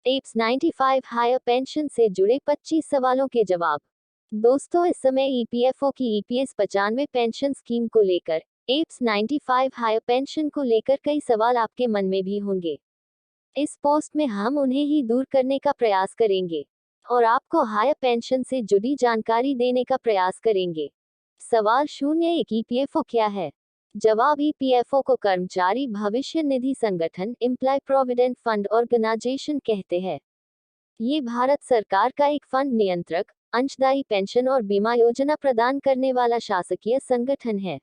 Apps 95 higher pension से जुड़े 25 सवालों के जवाब। दोस्तों, इस समय ईपीएफओ की ईपीएस 95 पेंशन स्कीम को लेकर एप्स 95 हायर पेंशन को लेकर कई सवाल आपके मन में भी होंगे। इस पोस्ट में हम उन्हें ही दूर करने का प्रयास करेंगे और आपको हायर पेंशन से जुड़ी जानकारी देने का प्रयास करेंगे। सवाल 01, ईपीएफओ क्या है? जवाब, ईपीएफओ को कर्मचारी भविष्य निधि संगठन एम्प्लॉय प्रोविडेंट फंड ऑर्गेनाइजेशन कहते हैं। ये भारत सरकार का एक फंड नियंत्रक, अंशदायी पेंशन और बीमा योजना प्रदान करने वाला शासकीय संगठन है।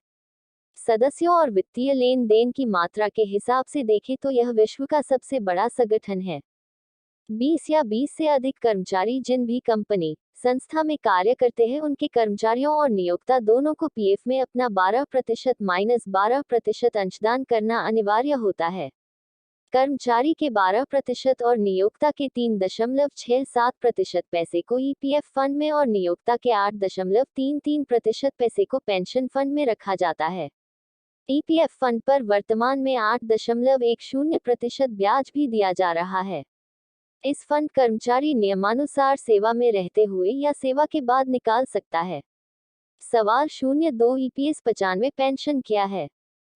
सदस्यों और वित्तीय लेन देन की मात्रा के हिसाब से देखें तो यह विश्व का सबसे बड़ा संगठन है। 20 या 20 से अधिक कर्मचारी जिन भी कंपनी संस्था में कार्य करते हैं, उनके कर्मचारियों और नियोक्ता दोनों को पीएफ में अपना 12% माइनस 12% अंशदान करना अनिवार्य होता है। कर्मचारी के 12% और नियोक्ता के 3.67% पैसे को ईपीएफ फंड में और नियोक्ता के 8.33% पैसे को पेंशन फंड में रखा जाता है। ईपीएफ फंड पर वर्तमान में 8.10% ब्याज भी दिया जा रहा है। इस फंड कर्मचारी नियमानुसार सेवा में रहते हुए या सेवा के बाद निकाल सकता है। सवाल 02, ईपीएस 95 पेंशन क्या है?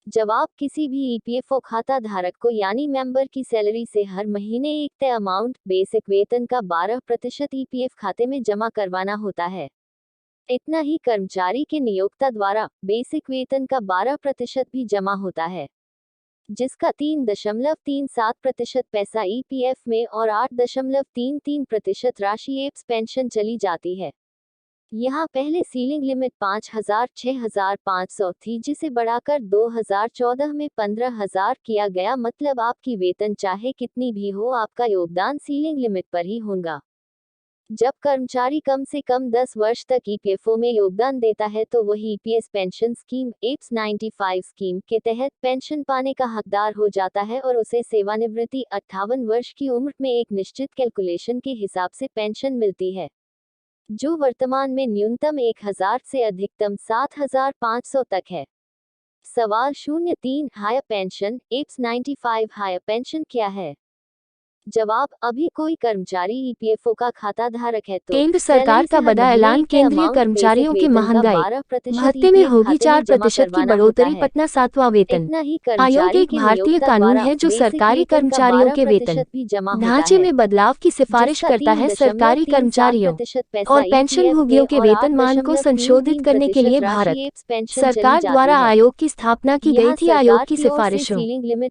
जवाब, किसी भी ईपीएफओ खाता धारक को यानी मेंबर की सैलरी से हर महीने एक तय अमाउंट बेसिक वेतन का 12% ईपीएफ खाते में जमा करवाना होता है। इतना ही कर्मचारी के नियोक्ता द्वारा बेसिक वेतन का 12% भी जमा होता है, जिसका 3.37% पैसा ईपीएफ में और 8.33% राशि एप्स पेंशन चली जाती है। यहाँ पहले सीलिंग लिमिट 5,000-6,500 थी, जिसे बढ़ाकर 2014 में 15,000 किया गया। मतलब आपकी वेतन चाहे कितनी भी हो, आपका योगदान सीलिंग लिमिट पर ही होगा। जब कर्मचारी कम से कम 10 वर्ष तक ईपीएफओ में योगदान देता है तो वही EPS pension scheme apps 95 scheme के तहत पेंशन पाने का हकदार हो जाता है और उसे सेवानिवृत्ति 58 वर्ष की उम्र में एक निश्चित कैलकुलेशन के हिसाब से पेंशन मिलती है, जो वर्तमान में न्यूनतम 1,000 से अधिकतम 7,500 तक है। सवाल 03, higher pension EPS 95 higher pension क्या है? जवाब, अभी कोई कर्मचारी ईपीएफओ का खाता धारक है तो केंद्र सरकार का बड़ा ऐलान। केंद्रीय कर्मचारियों की महंगाई भत्ते में होगी 4% की बढ़ोतरी। पटना 7वां वेतन आयोग एक भारतीय कानून है जो सरकारी कर्मचारियों के वेतन ढांचे में बदलाव की सिफारिश करता है। सरकारी कर्मचारियों और पेंशन भोगियों के वेतनमान को संशोधित करने के लिए भारत सरकार द्वारा आयोग की स्थापना की गई थी। आयोग की सिफारिशों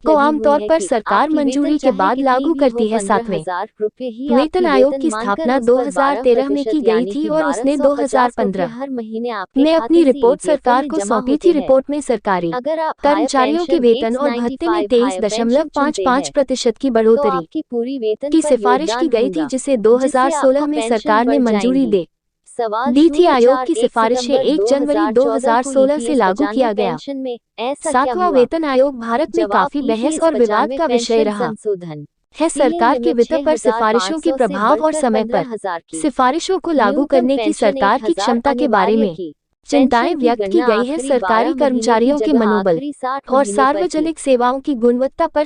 को आमतौर पर सरकार मंजूरी के बाद लागू करती है। 7वें वेतन आयोग की स्थापना 2013 में की गई थी और उसने 2015 में अपनी रिपोर्ट सरकार को सौंपी थी। रिपोर्ट में सरकारी कर्मचारियों के वेतन और भत्ते में 23.55% की बढ़ोतरी की सिफारिश की गई थी, जिसे 2016 में सरकार ने मंजूरी दी थी। आयोग की सिफारिशें 1 जनवरी 2016 से लागू किया गया। 7वां वेतन आयोग भारत में काफी बहस और विवाद का विषय रहा है। सरकार के वित्त पर सिफारिशों के प्रभाव और समय पर सिफारिशों को लागू करने की सरकार की क्षमता के बारे में चिंताएं व्यक्त की गई है। सरकारी कर्मचारियों के मनोबल और सार्वजनिक सेवाओं की गुणवत्ता पर